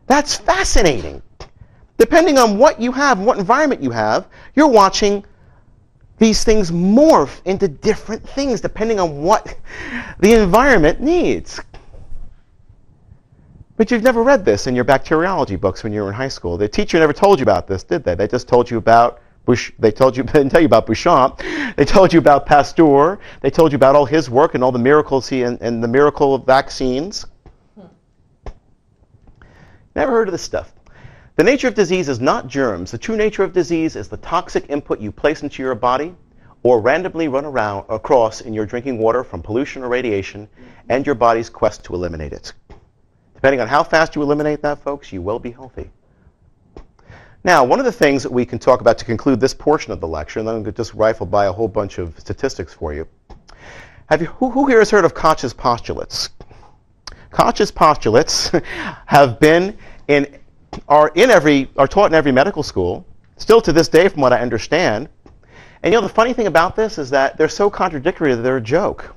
That's fascinating. Depending on what you have, what environment you have, you're watching these things morph into different things depending on what the environment needs. But you've never read this in your bacteriology books when you were in high school. The teacher never told you about this, did they? They just told you about they didn't tell you about Bouchon. They told you about Pasteur. They told you about all his work and all the miracles and the miracle of vaccines. Never heard of this stuff. The nature of disease is not germs. The true nature of disease is the toxic input you place into your body or randomly run across in your drinking water from pollution or radiation and your body's quest to eliminate it. Depending on how fast you eliminate that, folks, you will be healthy. Now, one of the things that we can talk about to conclude this portion of the lecture, and then I'm going to just rifle by a whole bunch of statistics for you. Who here has heard of Koch's postulates? Koch's postulates have been are taught in every medical school, still to this day from what I understand. And you know, the funny thing about this is that they're so contradictory that they're a joke.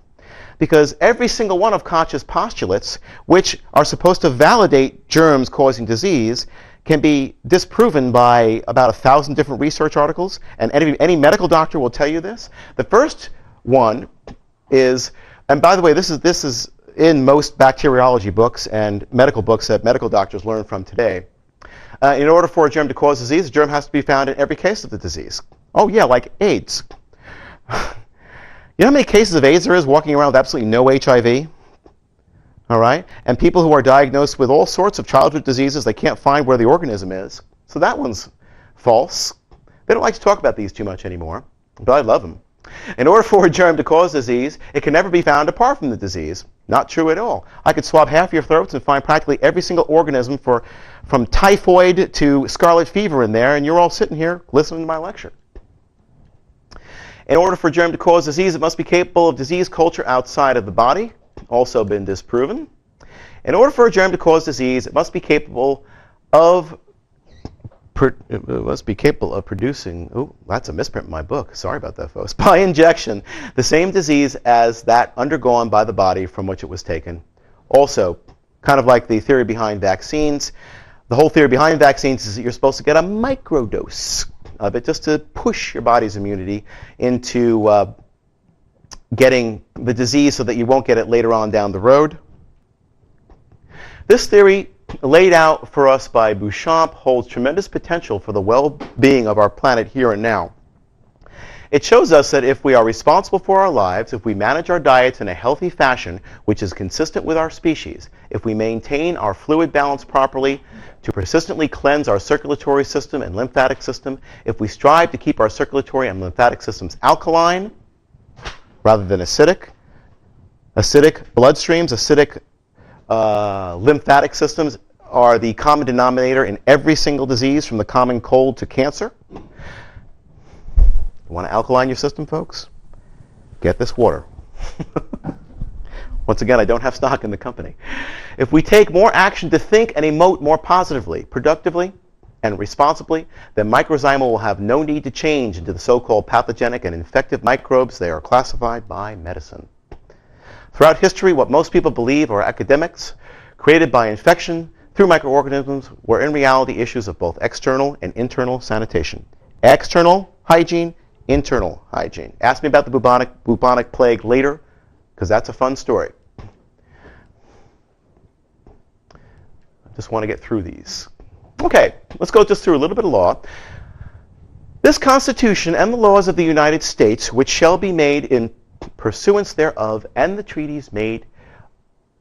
Because every single one of Koch's postulates, which are supposed to validate germs causing disease, can be disproven by about 1,000 different research articles. And any medical doctor will tell you this. The first one is, and by the way, this is in most bacteriology books and medical books that medical doctors learn from today. In order for a germ to cause disease, a germ has to be found in every case of the disease. Oh yeah, like AIDS. You know how many cases of AIDS there is walking around with absolutely no HIV? All right? And people who are diagnosed with all sorts of childhood diseases, they can't find where the organism is. So that one's false. They don't like to talk about these too much anymore, but I love them. In order for a germ to cause disease, it can never be found apart from the disease. Not true at all. I could swab half your throats and find practically every single organism from typhoid to scarlet fever in there, and you're all sitting here listening to my lecture. In order for a germ to cause disease, it must be capable of disease culture outside of the body. Also been disproven. In order for a germ to cause disease, it must be capable of producing, oh, that's a misprint in my book. Sorry about that, folks. By injection, the same disease as that undergone by the body from which it was taken. Also, kind of like the theory behind vaccines, the whole theory behind vaccines is that you're supposed to get a microdose of it just to push your body's immunity into getting the disease so that you won't get it later on down the road. This theory, laid out for us by Bouchon, holds tremendous potential for the well-being of our planet here and now. It shows us that if we are responsible for our lives, if we manage our diets in a healthy fashion, which is consistent with our species, if we maintain our fluid balance properly, to persistently cleanse our circulatory system and lymphatic system, if we strive to keep our circulatory and lymphatic systems alkaline rather than acidic bloodstreams, acidic lymphatic systems are the common denominator in every single disease from the common cold to cancer. You want to alkaline your system, folks? Get this water. Once again, I don't have stock in the company. If we take more action to think and emote more positively, productively, and responsibly, then microzyma will have no need to change into the so-called pathogenic and infective microbes they are classified by medicine. Throughout history, what most people believe are epidemics created by infection through microorganisms were in reality issues of both external and internal sanitation. External hygiene, internal hygiene. Ask me about the bubonic plague later, because that's a fun story. I just want to get through these. Okay, let's go just through a little bit of law. This Constitution and the laws of the United States, which shall be made in pursuance thereof, and the treaties made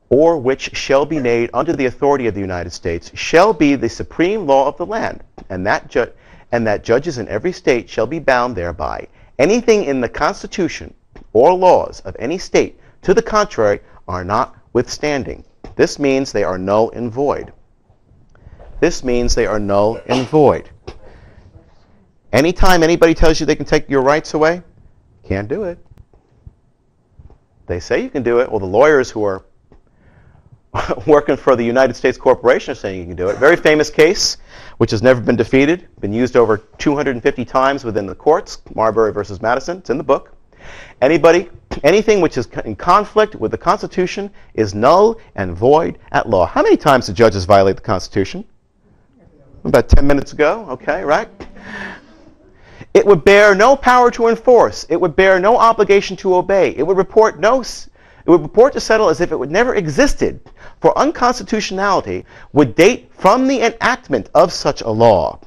or which shall be made under the authority of the United States, shall be the supreme law of the land, and that judges in every state shall be bound thereby. Anything in the Constitution or laws of any state to the contrary are notwithstanding. This means they are null and void. This means they are null and void. Anytime anybody tells you they can take your rights away, can't do it. They say you can do it. Well, the lawyers who are working for the United States Corporation are saying you can do it. Very famous case, which has never been defeated, been used over 250 times within the courts, Marbury versus Madison. It's in the book. Anything which is in conflict with the Constitution is null and void at law. How many times do judges violate the Constitution? About 10 minutes ago, okay, right? It would bear no power to enforce. It would bear no obligation to obey. It would report to settle as if it would never existed, for unconstitutionality would date from the enactment of such a law.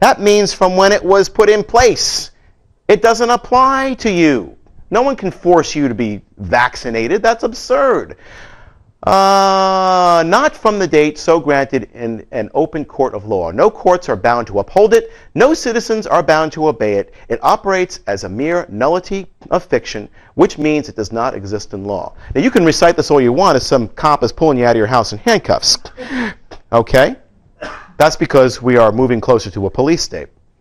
That means from when it was put in place. It doesn't apply to you. No one can force you to be vaccinated. That's absurd. Not from the date so granted in an open court of law. No courts are bound to uphold it. No citizens are bound to obey it. It operates as a mere nullity of fiction, which means it does not exist in law. Now, you can recite this all you want as some cop is pulling you out of your house in handcuffs. Okay? That's because we are moving closer to a police state.